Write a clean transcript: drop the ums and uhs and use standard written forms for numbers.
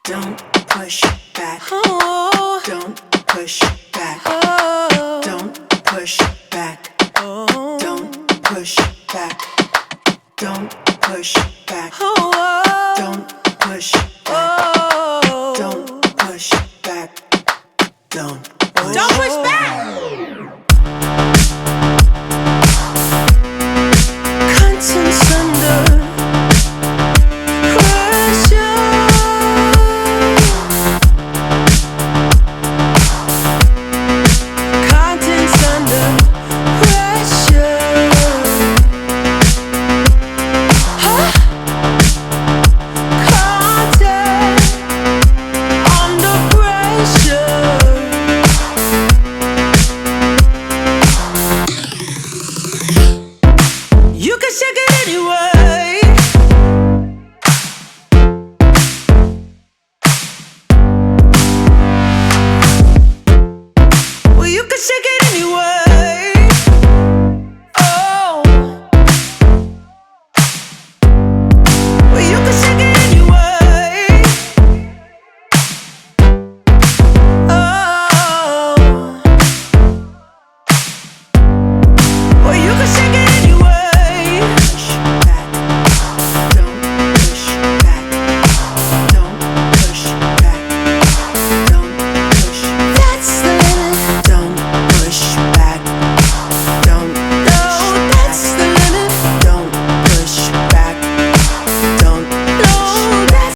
Don't push back. Oh. Don't push back. Oh. Don't push back. Oh. Don't push back. Don't push back. Oh. Don't push back. Oh. Don't push back. Don't push back.